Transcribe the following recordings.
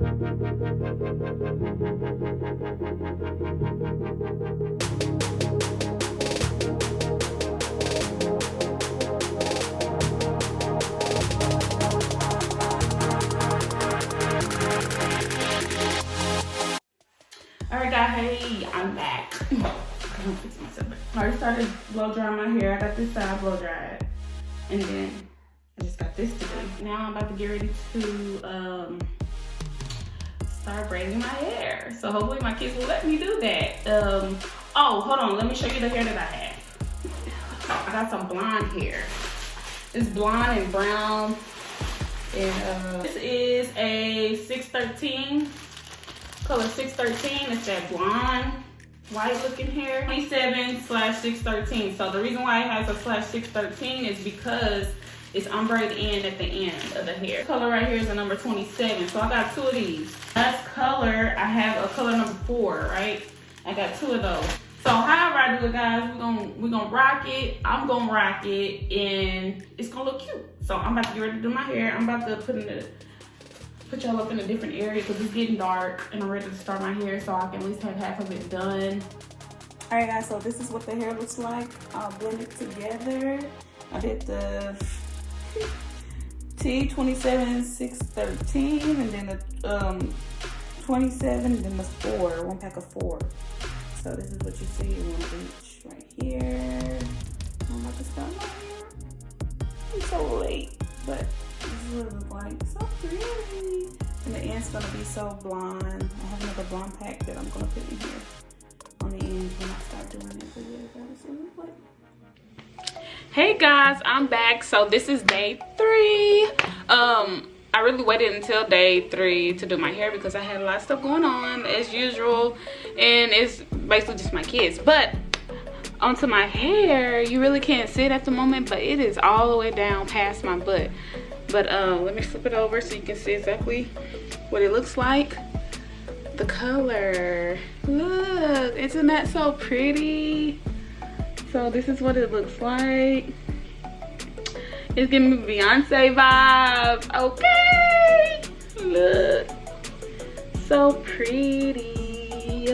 Alright guys, hey, I'm back. I already started blow drying my hair. I got this side blow dried. And then I just got this to do. Now I'm about to get ready to start braiding my hair. So hopefully my kids will let me do that. Oh, hold on, let me show you the hair that I have. I got some blonde hair. It's blonde and brown. And this is a 613. Color 613, it's that blonde, white looking hair. 27/613. So the reason why it has a /613 is because it's ombre in at the end of the hair. This color right here is a number 27. So I got 2 of these. Last color, I have a color number 4, right? I got 2 of those. So however I do it, guys, we're gonna rock it. I'm gonna rock it, and it's gonna look cute. So I'm about to get ready to do my hair. I'm about to put y'all up in a different area because it's getting dark and I'm ready to start my hair so I can at least have half of it done. All right guys, so this is what the hair looks like. I'll blend it together. I did the T27/613 and then the 27 and then the 4, 1 pack of 4. So this is what you see, one of each right here. I'm about to start my hair. I'm so late, but this is what it looks like. So pretty. And the end's gonna be so blonde. I have another blonde pack that I'm gonna put in here on the end when I start doing it. But yeah, that's what it looks like. Hey guys, I'm back. So this is day 3. I really waited until day 3 to do my hair because I had a lot of stuff going on as usual, and it's basically just my kids. But onto my hair, you really can't see it at the moment, but it is all the way down past my butt. But let me flip it over so you can see exactly what it looks like. The color, look, isn't that so pretty? So this is what it looks like. It's giving me Beyonce vibes. Okay, look, so pretty.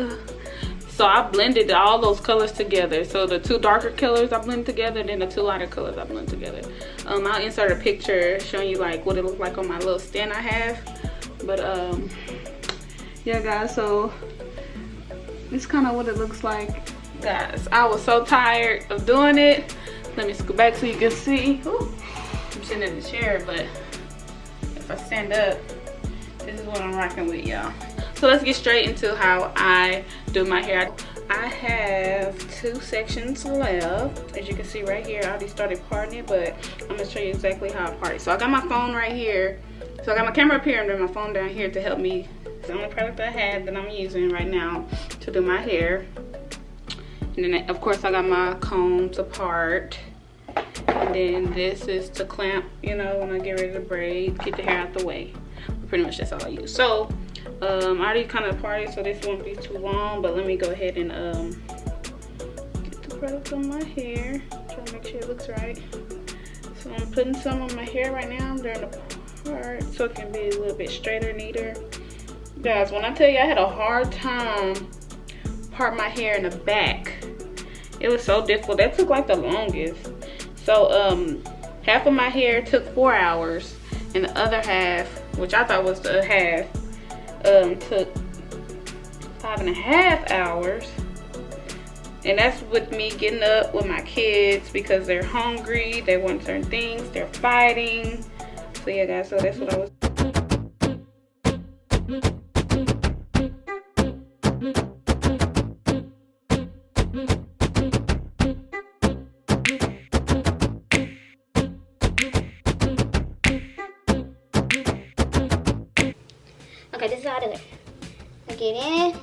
So I blended all those colors together. So the 2 darker colors I blend together, and then the 2 lighter colors I blend together. I'll insert a picture showing you like what it looks like on my little stand I have. But yeah guys, so it's kind of what it looks like. Guys, I was so tired of doing it. Let me scoot back so you can see. Ooh, I'm sitting in the chair, but if I stand up, this is what I'm rocking with, y'all. So let's get straight into how I do my hair. I have 2 sections left. As you can see right here, I already started parting it, but I'm gonna show you exactly how I part it. So I got my phone right here. So I got my camera up here and then my phone down here to help me. It's the only product I have that I'm using right now to do my hair. And then of course I got my comb to part. And then this is to clamp, you know, when I get ready to braid, get the hair out the way. Pretty much that's all I use. So I already kind of parted, so this won't be too long, but let me go ahead and get the product on my hair. Try to make sure it looks right. So I'm putting some on my hair right now during the part so it can be a little bit straighter, neater. Guys, when I tell you I had a hard time part my hair in the back, it was so difficult. That took like the longest. So half of my hair took 4 hours, and the other half, which I thought was the half, took 5.5 hours. And that's with me getting up with my kids because they're hungry, they want certain things, they're fighting. So yeah guys, so that's what I was. Okay, this is how I do it. I get in,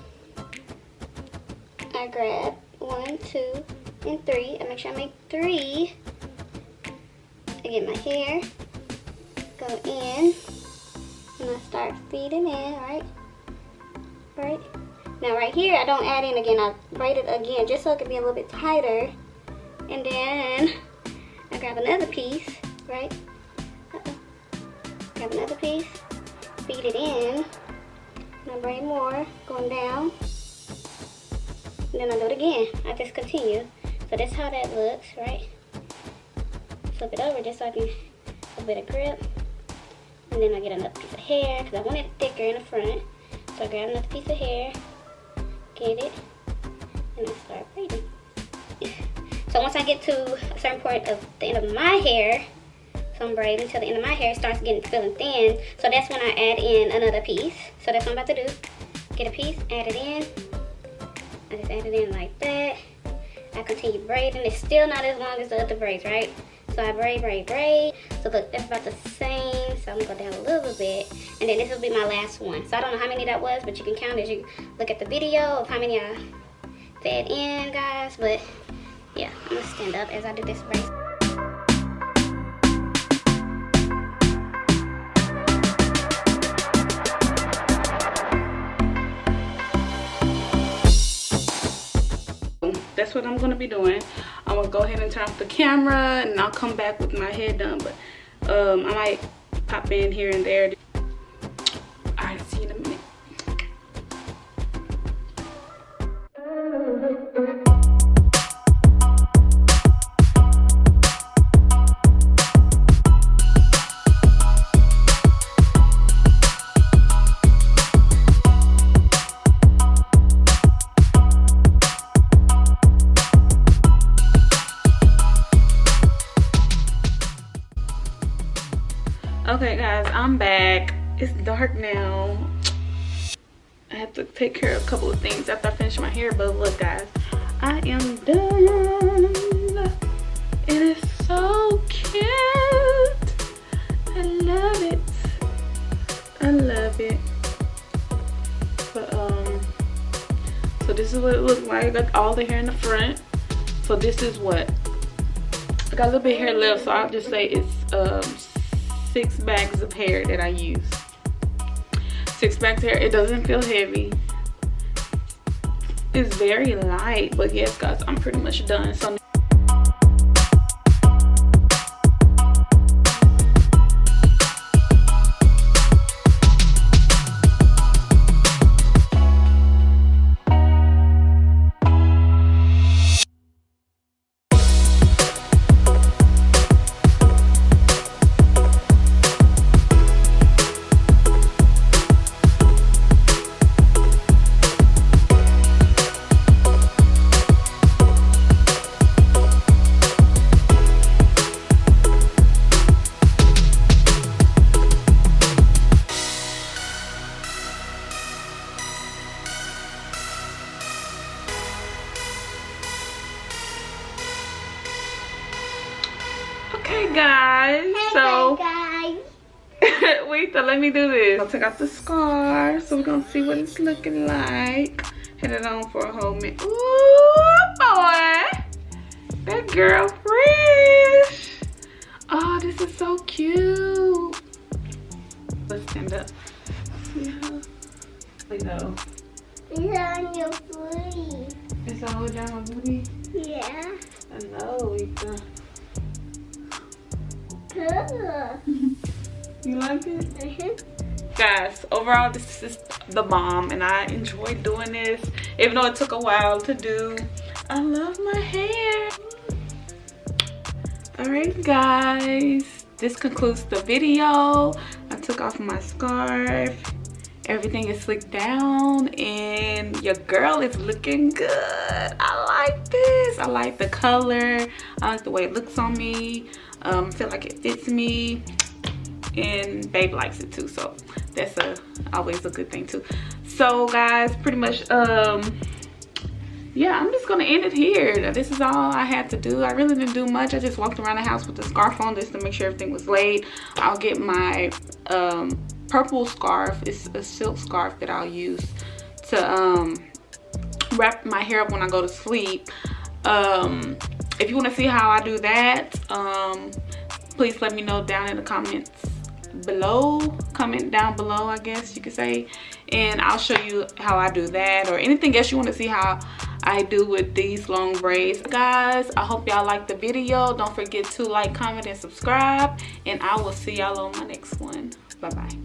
I grab 1, 2, and 3. I make sure I make 3. I get my hair, go in, and I start feeding in, right? Now right here, I don't add in again. I braid it again just so it can be a little bit tighter. And then I grab another piece, right? Grab another piece, feed it in, I braid more, going down. And then I do it again. I just continue. So that's how that looks, right? Flip it over just so I can get a bit of grip. And then I get another piece of hair because I want it thicker in the front. So I grab another piece of hair, get it, and I start braiding. So once I get to a certain point of the end of my hair, so I'm braiding until the end of my hair, it starts feeling thin. So that's when I add in another piece. So that's what I'm about to do. Get a piece, add it in. I just add it in like that. I continue braiding. It's still not as long as the other braids, right? So I braid, braid, braid. So look, that's about the same. So I'm gonna go down a little bit. And then this will be my last one. So I don't know how many that was, but you can count as you look at the video of how many I fed in, guys. But yeah, I'm gonna stand up as I do this braid. That's what I'm gonna be doing. I'm gonna go ahead and turn off the camera and I'll come back with my head done, but I might pop in here and there. Alright, see you in a minute. Okay guys, I'm back. It's dark now. I have to take care of a couple of things after I finish my hair, but look guys, I am done. It is so cute. I love it. I love it. But so this is what it looks like. I got all the hair in the front. So this is what I got, a little bit of hair left, so I'll just say it's 6 bags of hair that I use. 6 bags of hair. It doesn't feel heavy. It's very light, but yes guys, I'm pretty much done. So okay guys, so wait, so let me do this. I'll take out the scarf, so we're gonna see what it's looking like. Had it on for a whole minute. Ooh boy, that girl fresh. Oh, this is so cute. Let's stand up. See how we go. It's on your booty. It's all down my booty. Yeah. I know, Ethan. Cool. You like it? Guys, overall this is the bomb and I enjoyed doing this, even though it took a while to do. I love my hair. Alright guys, this concludes the video. I took off my scarf. Everything is slicked down and your girl is looking good. I like this. I like the color. I like the way it looks on me. Feel like it fits me, and babe likes it too, so that's always a good thing too. So guys, pretty much yeah, I'm just gonna end it here. This is all I had to do. I really didn't do much. I just walked around the house with the scarf on just to make sure everything was laid. I'll get my purple scarf. It's a silk scarf that I'll use to wrap my hair up when I go to sleep. If you want to see how I do that, please let me know down in the comments below. Comment down below, I guess you could say, and I'll show you how I do that, or anything else you want to see how I do with these long braids. Guys, I hope y'all liked the video. Don't forget to like, comment, and subscribe, and I will see y'all on my next one. Bye bye.